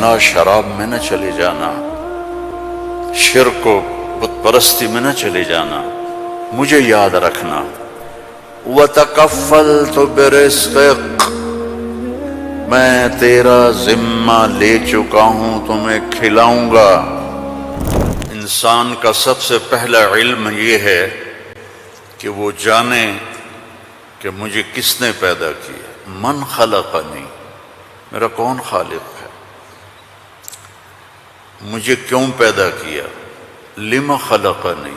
زنا شراب میں نہ چلے جانا، شرک و بت پرستی میں نہ چلے جانا، مجھے یاد رکھنا۔ وَتَكَفَّلْتُ بِرِزْقِكَ، میں تیرا ذمہ لے چکا ہوں، تمہیں کھلاؤں گا۔ انسان کا سب سے پہلا علم یہ ہے کہ وہ جانے کہ مجھے کس نے پیدا کیا۔ من خلقنی، میرا کون خالق ہے، مجھے کیوں پیدا کیا، لم خلقنی،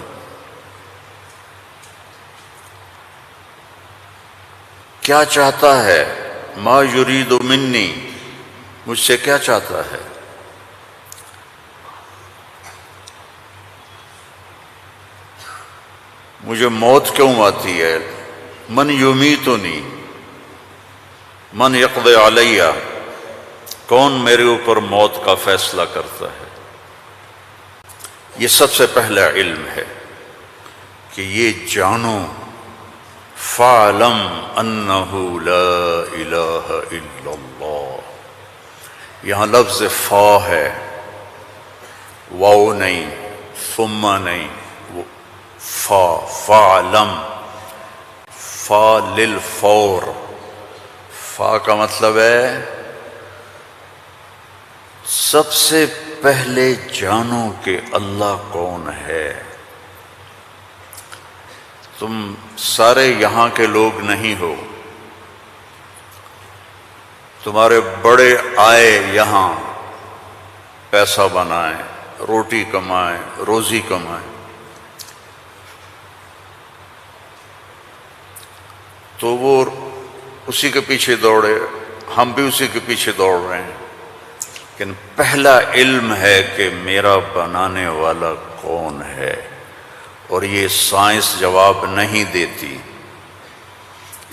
کیا چاہتا ہے، ما یرید منی، مجھ سے کیا چاہتا ہے۔ مجھے موت کیوں آتی ہے، من یمیتنی، من یقضی علیہ، کون میرے اوپر موت کا فیصلہ کرتا ہے۔ یہ سب سے پہلا علم ہے کہ یہ جانو، فَاعْلَمْ أَنَّهُ لَا إِلَٰهَ إِلَّا اللَّهُ، یہاں لفظ فا ہے، واو نہیں، ثم نہیں، فا، فَاعْلَمْ، فا للفور، فا کا مطلب ہے سب سے پہلے جانو کہ اللہ کون ہے۔ تم سارے یہاں کے لوگ نہیں ہو، تمہارے بڑے آئے یہاں پیسہ بنائیں، روٹی کمائیں، روزی کمائیں، تو وہ اسی کے پیچھے دوڑے، ہم بھی اسی کے پیچھے دوڑ رہے ہیں، لیکن پہلا علم ہے کہ میرا بنانے والا کون ہے۔ اور یہ سائنس جواب نہیں دیتی،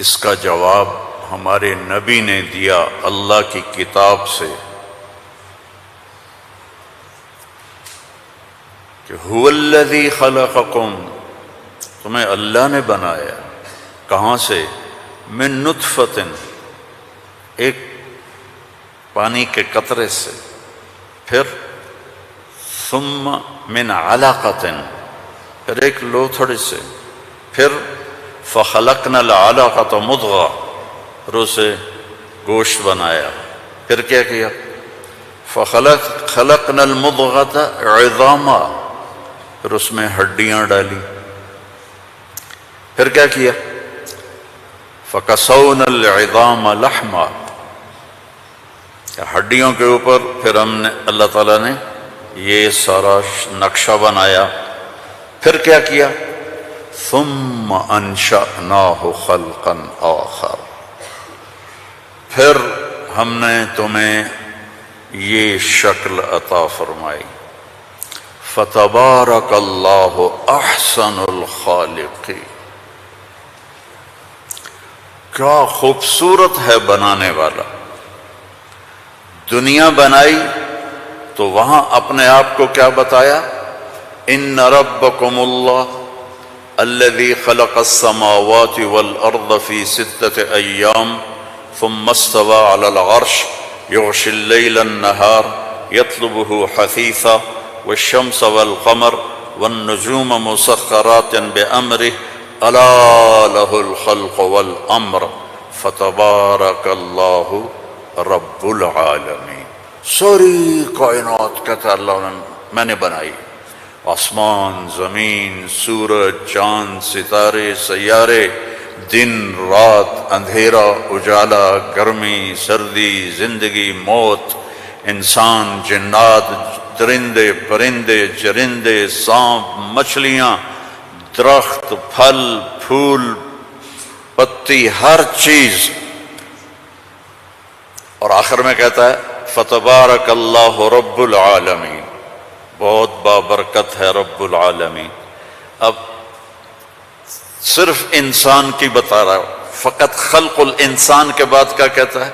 اس کا جواب ہمارے نبی نے دیا اللہ کی کتاب سے، کہ هو الذی خلقکم، تمہیں اللہ نے بنایا، کہاں سے، من نطفۃ، ایک پانی کے قطرے سے، پھر ثم من علقۃ، پھر ایک لوتھڑی سے، پھر فخلقنا العلقۃ مضغہ، پھر اسے گوشت بنایا، پھر کیا کیا، خلقنا المضغۃ عظاما، پھر اس میں ہڈیاں ڈالی، پھر کیا کیا، فَكَسَوْنَا الْعِظَامَ لَحْمًا، ہڈیوں کے اوپر پھر ہم نے، اللہ تعالیٰ نے یہ سارا نقشہ بنایا، پھر کیا کیا، ثُمَّ أَنشَأْنَاهُ خَلْقًا آخر، پھر ہم نے تمہیں یہ شکل عطا فرمائی۔ فَتَبَارَكَ اللَّهُ أَحْسَنُ الْخَالِقِينَ، کیا خوبصورت ہے بنانے والا۔ دنیا بنائی تو وہاں اپنے آپ کو کیا بتایا، ان ربکم اللہ الذی خلق السماوات والارض فی 6 ایام ثم استوى علی العرش یغشی اللیل النہار یطلبہ حثیثا والشمس والقمر والنجوم مسخرات بأمرہ الا لہ الخلق والامر فتبارک اللہ رب العالمین۔ ساری کائنات کہتا ہے اللہ نے میں نے بنائی، آسمان، زمین، سورج، چاند، ستارے، سیارے، دن، رات، اندھیرا، اجالا، گرمی، سردی، زندگی، موت، انسان، جنات، درندے، پرندے، چرندے، سانپ، مچھلیاں، درخت، پھل، پھول، پتی، ہر چیز، اور آخر میں کہتا ہے فتبارک اللہ رب العالمین، بہت بابرکت ہے رب العالمین۔ اب صرف انسان کی بتا رہا ہوں، فقط خلق الانسان کے بعد کیا کہتا ہے،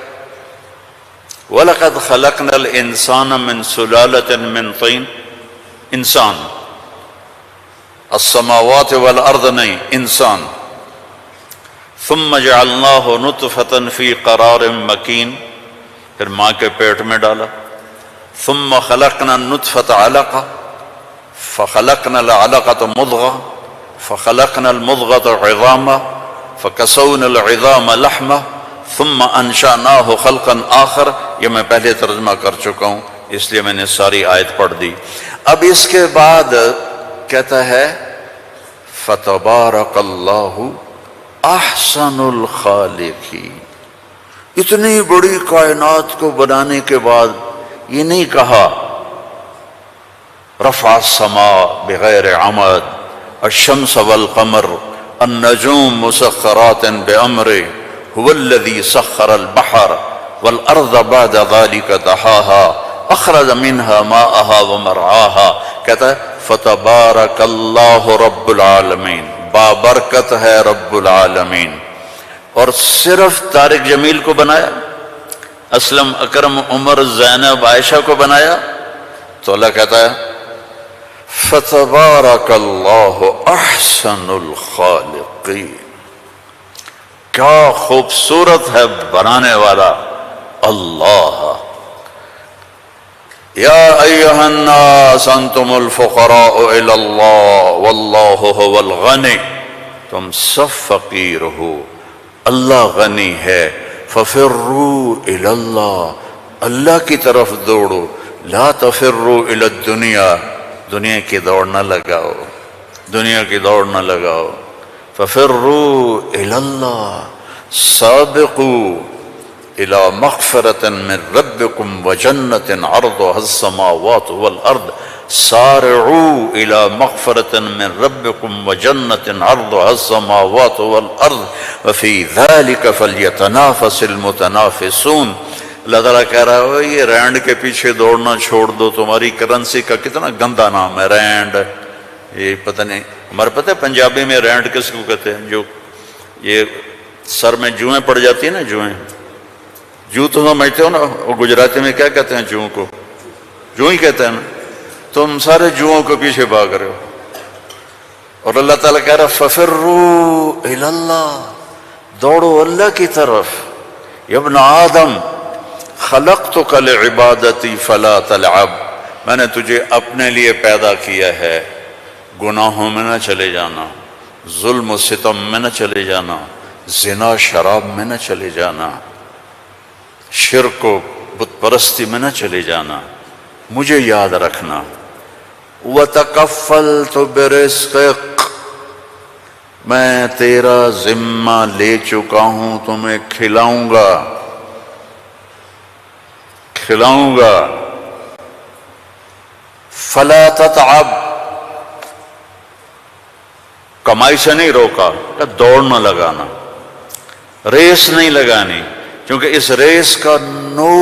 وَلَقَدْ خَلَقْنَا الْإِنسَانَ مِنْ سُلَالَةٍ مِّن طِينٍ، انسان، السماوات والارض نہیں، انسان، ثم جعلناه نطفة فی قرار مکین، پھر ماں کے پیٹ میں ڈالا، ثم خلقنا النطفة علقة فخلقنا العلقة مضغة فخلقنا المضغة عظاما فكسونا العظام لحمة ثم انشأناه خلقا آخر. یہ میں پہلے ترجمہ کر چکا ہوں اس لیے میں نے ساری آیت پڑھ دی. اب اس کے بعد کہتا ہے فتبارک اللہ احسن الخالقین. اتنی بڑی کائنات کو بنانے کے بعد یہ نہیں کہا رفع السماء بغیر عمد الشمس والقمر النجوم مسخرات بأمره هو الذي سخر البحر والأرض بعد ذلك دحاها أخرج منها ماءها ومرعاها. کہتا ہے فتبارک اللہ رب العالمین، بابرکت ہے رب العالمین. اور صرف طارق جمیل کو بنایا، اسلم اکرم عمر زینب عائشہ کو بنایا؟ تو اللہ کہتا ہے فتبارک اللہ احسن الخالقین. کیا خوبصورت ہے بنانے والا اللہ. یا ایہا الناس انتم الفقراء الی اللہ واللہ هو الغنی. تم سب فقیر ہو، اللہ غنی ہے. ففروا الی اللہ، اللہ کی طرف دوڑو. لا تفروا الی الدنیا، دنیا کی دوڑ نہ لگاؤ، دنیا کی دوڑ نہ لگاؤ. ففروا الی اللہ سابقوا الى مغفرة من ربكم وجنة عرضها السماوات والارض. سارعوا الى مغفرة من ربكم وجنة عرضها السماوات والارض وفي ذلك فليتنافس المتنافسون. اللہ تعالیٰ کہہ رہا ہے یہ رینڈ کے پیچھے دوڑنا چھوڑ دو. تمہاری کرنسی کا کتنا گندا نام ہے رینڈ. یہ پتہ نہیں، ہمارے پتہ ہے پنجابی میں رینڈ کس کو کہتے ہیں؟ جو یہ سر میں جوئیں پڑ جاتی ہیں نا، جوئیں، جو تو سمجھتے ہو نا، وہ گجراتی میں کیا کہتے ہیں جوؤں کو؟ جو ہی کہتے ہیں نا. تم سارے جوؤں کو پیچھے بھاگ رہے ہو. اور اللہ تعالیٰ کہہ رہا ففروا الی اللہ، دوڑو اللہ کی طرف. یا ابن آدم خلقتک لعبادتی فلا تلعب. میں نے تجھے اپنے لیے پیدا کیا ہے، گناہوں میں نہ چلے جانا، ظلم و ستم میں نہ چلے جانا، زنا شراب میں نہ چلے جانا، شرک و بت پرستی میں نہ چلے جانا. مجھے یاد رکھنا. وَتَكَفَّلْتُ بِرِزْقِكَ، میں تیرا ذمہ لے چکا ہوں، تمہیں کھلاؤں گا، کھلاؤں گا. فَلَا تَتْعَبْ، کمائی سے نہیں روکا، دوڑ نہ لگانا، ریس نہیں لگانی، کیونکہ اس ریس کا نو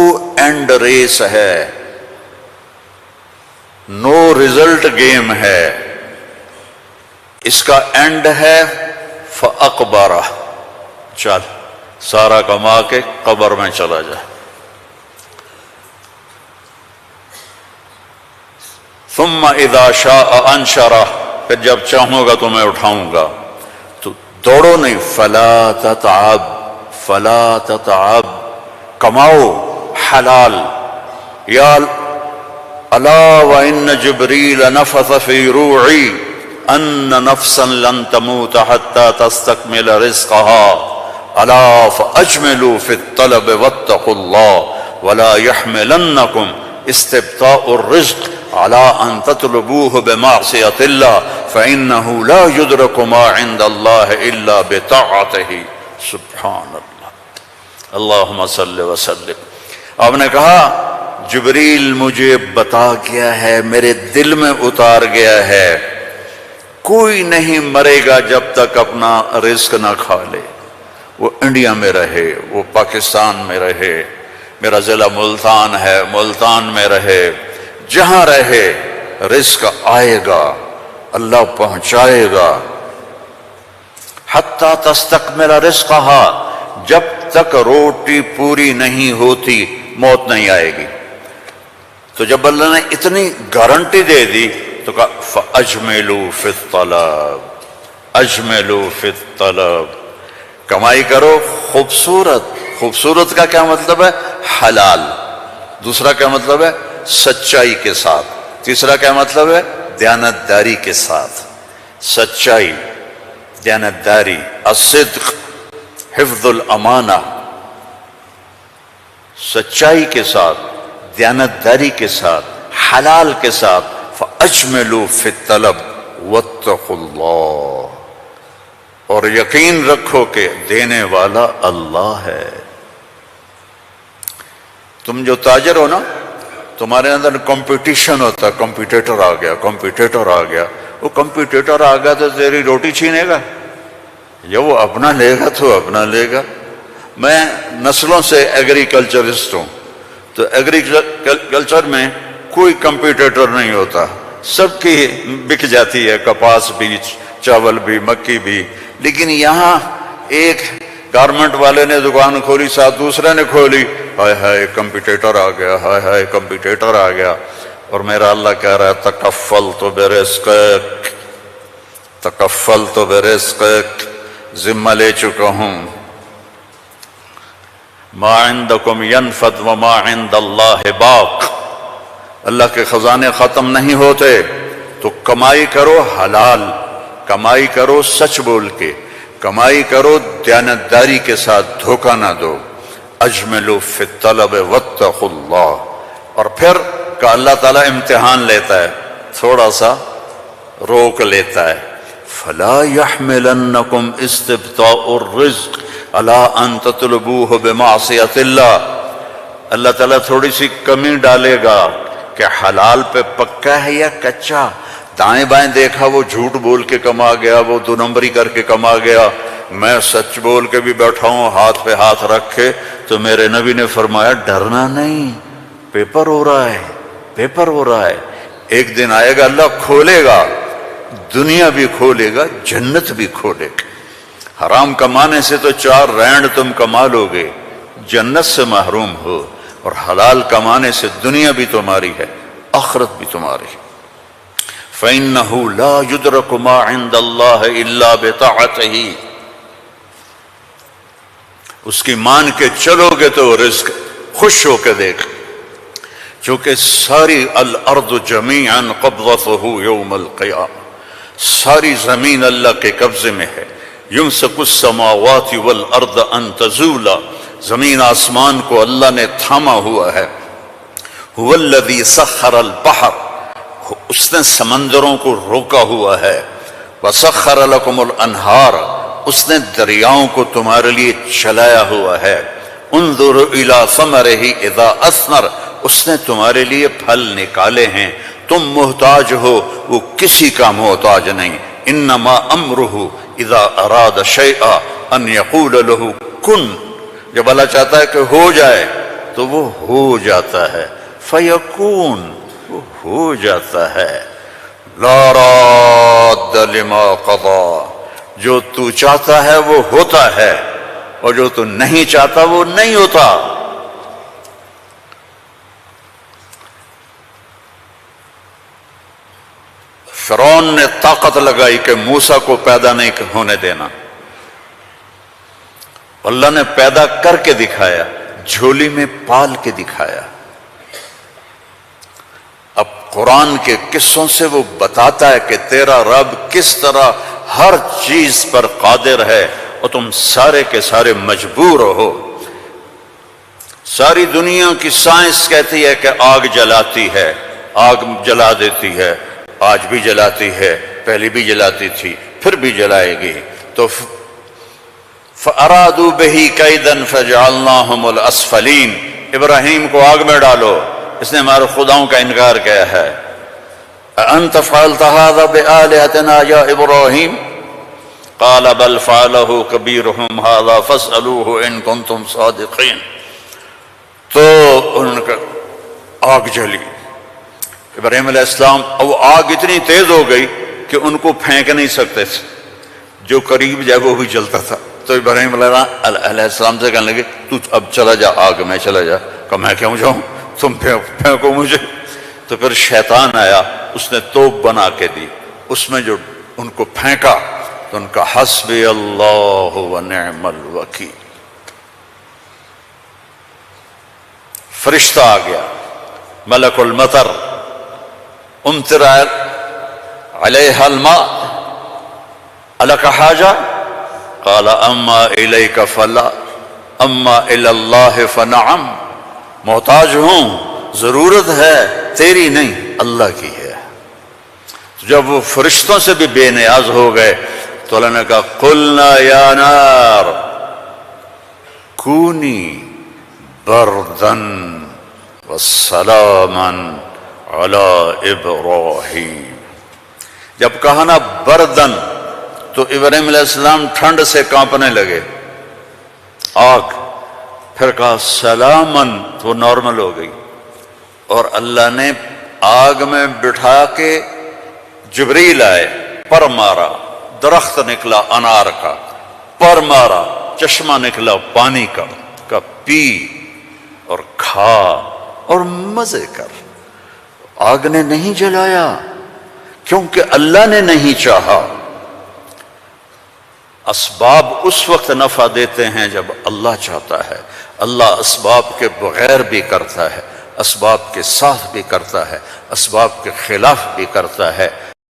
اینڈ ریس ہے، نو ریزلٹ گیم ہے. اس کا اینڈ ہے فَأَقْبَرَ، چل سارا کما کے قبر میں چلا جا. ثم اذا شاء انشرہ، پھر جب چاہوں گا تو میں اٹھاؤں گا. تو دوڑو نہیں. فلا تتعب، فلا تتعب، کماؤ حلال. یا الا وان جبریل نفث فی روعی ان نفسا لن تموت حتى تستكمل رزقها الا فاجملوا في الطلب واتقوا الله ولا يحملنكم استبطاء الرزق على ان تطلبوه بمعصية الله فانه لا يدرك ما عند الله الا بطاعته. سبحان اللہ، اللہم صلی وسلم. آپ نے کہا جبریل مجھے بتا گیا ہے، میرے دل میں اتار گیا ہے، کوئی نہیں مرے گا جب تک اپنا رزق نہ کھا لے. وہ انڈیا میں رہے، وہ پاکستان میں رہے، میرا ضلع ملتان ہے، ملتان میں رہے، جہاں رہے رزق آئے گا، اللہ پہنچائے گا. حتی تستکمل رزقہا، جب تک روٹی پوری نہیں ہوتی موت نہیں آئے گی. تو جب اللہ نے اتنی گارنٹی دے دی تو کہا فَأَجْمِلُوا فِي الطَّلَبِ، اجملوا فی الطلب، کمائی کرو خوبصورت. خوبصورت کا کیا مطلب ہے؟ حلال. دوسرا کیا مطلب ہے؟ سچائی کے ساتھ. تیسرا کیا مطلب ہے؟ دیانتداری کے ساتھ. سچائی، دیانتداری، الصدق، حفظ الامانہ، سچائی کے ساتھ، دیانتداری کے ساتھ، حلال کے ساتھ. فَأَجْمِلُوا فِي الطَّلَبِ وَاتَّقُوا اللَّهَ، اور یقین رکھو کہ دینے والا اللہ ہے. تم جو تاجر ہو نا، تمہارے اندر کمپٹیشن ہوتا ہے، کمپیٹیٹر آ گیا، کمپیٹیٹر آ گیا. وہ کمپیٹیٹر آ گیا تو تیری روٹی چھینے گا، یا وہ اپنا لے گا تو اپنا لے گا. میں نسلوں سے ایگریکلچرسٹ ہوں، تو ایگریکلچر میں کوئی کمپیٹیٹر نہیں ہوتا، سب کی بک جاتی ہے، کپاس بھی، چاول بھی، مکی بھی. لیکن یہاں ایک گارمنٹ والے نے دکان کھولی، ساتھ دوسرے نے کھولی، ہائے ہائے کمپیٹیٹر آ گیا، ہائے ہائے کمپیٹیٹر آ گیا. اور میرا اللہ کہہ رہا ہے تکفلت برزقک، تکفلت برزقک، ذمہ لے چکا ہوں. ما عندکم ینفد وما عند اللہ باق، اللہ کے خزانے ختم نہیں ہوتے. تو کمائی کرو حلال، کمائی کرو سچ بول کے، کمائی کرو دیانتداری کے ساتھ، دھوکہ نہ دو. اجملوا فی الطلب واتقوا اللہ. اور پھر کہ اللہ تعالیٰ امتحان لیتا ہے، تھوڑا سا روک لیتا ہے. فلا يحملنکم استبطاء الرزق علی ان تطلبوہ بمعصیت اللہ. اللہ تعالیٰ تھوڑی سی کمی ڈالے گا کہ حلال پہ پکا ہے یا کچا. دائیں بائیں دیکھا وہ جھوٹ بول کے کما گیا، وہ دو نمبری کر کے کما گیا، میں سچ بول کے بھی بیٹھا ہوں ہاتھ پہ ہاتھ رکھ کے. تو میرے نبی نے فرمایا ڈرنا نہیں، پیپر ہو رہا ہے، پیپر ہو رہا ہے. ایک دن آئے گا اللہ کھولے گا، دنیا بھی کھولے گا، جنت بھی کھولے گا. حرام کمانے سے تو 4 رینڈ تم کما لو گے، جنت سے محروم ہو. اور حلال کمانے سے دنیا بھی تمہاری ہے، آخرت بھی تمہاری ہے. فَإِنَّهُ لَا يُدْرَكُ مَا عِندَ اللَّهِ إِلَّا بِطَاعَتِهِ. اس کی مان کے چلو گے تو رزق خوش ہو کے دیکھ. چونکہ ساری الارض جمیعا قبضتہ یوم القیامہ، ساری زمین اللہ کے قبضے میں ہے. یمسک السماوات والارض ان تزولا، زمین آسمان کو اللہ نے تھاما ہوا ہے. هو الذی سخر البحر، اس نے سمندروں کو روکا ہوا ہے. وسخر لکم الانہار، اس نے دریاؤں کو تمہارے لیے چلایا ہوا ہے. انظر الی ثمرہ اذا اثمر، اس نے تمہارے لیے پھل نکالے ہیں. تم محتاج ہو، وہ کسی کا محتاج نہیں. انما امرہ اذا اراد شیئا ان یقول له کن، جب اللہ چاہتا ہے کہ ہو جائے تو وہ ہو جاتا ہے. فیکون، وہ ہو جاتا ہے. لا راد لما قضا، جو تو چاہتا ہے وہ ہوتا ہے، اور جو تو نہیں چاہتا وہ نہیں ہوتا. فرعون نے طاقت لگائی کہ موسیٰ کو پیدا نہیں ہونے دینا. اللہ نے پیدا کر کے دکھایا، جھولی میں پال کے دکھایا. اب قرآن کے قصوں سے وہ بتاتا ہے کہ تیرا رب کس طرح ہر چیز پر قادر ہے، اور تم سارے کے سارے مجبور ہو. ساری دنیا کی سائنس کہتی ہے کہ آگ جلاتی ہے، آگ جلا دیتی ہے، آج بھی جلاتی ہے، پہلے بھی جلاتی تھی، پھر بھی جلائے گی. تو فَأَرَادُوا بِهِ كَيْدًا فَجَعَلْنَاهُمُ الْأَسْفَلِينَ، ابراہیم کو آگ میں ڈالو، اس نے ہمارے خداؤں کا انکار کیا ہے. أَأَنْتَ فَعَلْتَ هَذَا بِآلِهَتِنَا يَا إِبْرَاهِيمُ قَالَ بَلْ فَعَلَهُ كَبِيرُهُمْ هَذَا فَاسْأَلُوهُ إِن كُنتُمْ صَادِقِينَ. تو ان کا آگ جلی. ابراہیم علیہ السلام، وہ آگ اتنی تیز ہو گئی کہ ان کو پھینک نہیں سکتے تھے، جو قریب جائے وہ بھی جلتا تھا. تو ابراہیم علیہ السلام سے کہنے لگے تو اب چلا جا آگ میں، چلا جا. کہ میں کیوں جاؤں، تم پھینکو مجھے. تو پھر شیطان آیا، اس نے توپ بنا کے دی، اس میں جو ان کو پھینکا تو ان کا حسبی اللہ ونعم الوکیل، فرشتہ آ گیا. ملک المطر امطر علیہ الماء الک حاجہ قال اما الیک فلا اما الی اللہ فنعم، محتاج ہوں، ضرورت ہے تیری نہیں اللہ کی ہے۔ جب وہ فرشتوں سے بھی بے نیاز ہو گئے تو اللہ نے کہا قلنا یا نار کونی بردن وسلاما علی ابراہیم۔ جب کہا نا بردن تو ابراہیم علیہ السلام ٹھنڈ سے کانپنے لگے، آگ، پھر کہا سلامن تو نارمل ہو گئی، اور اللہ نے آگ میں بٹھا کے جبریل آئے، پر مارا، درخت نکلا انار کا، پر مارا، چشمہ نکلا پانی کا پی اور کھا اور مزے کر۔ آگ نے نہیں جلایا کیونکہ اللہ نے نہیں چاہا۔ اسباب اس وقت نفع دیتے ہیں جب اللہ چاہتا ہے۔ اللہ اسباب کے بغیر بھی کرتا ہے، اسباب کے ساتھ بھی کرتا ہے، اسباب کے خلاف بھی کرتا ہے۔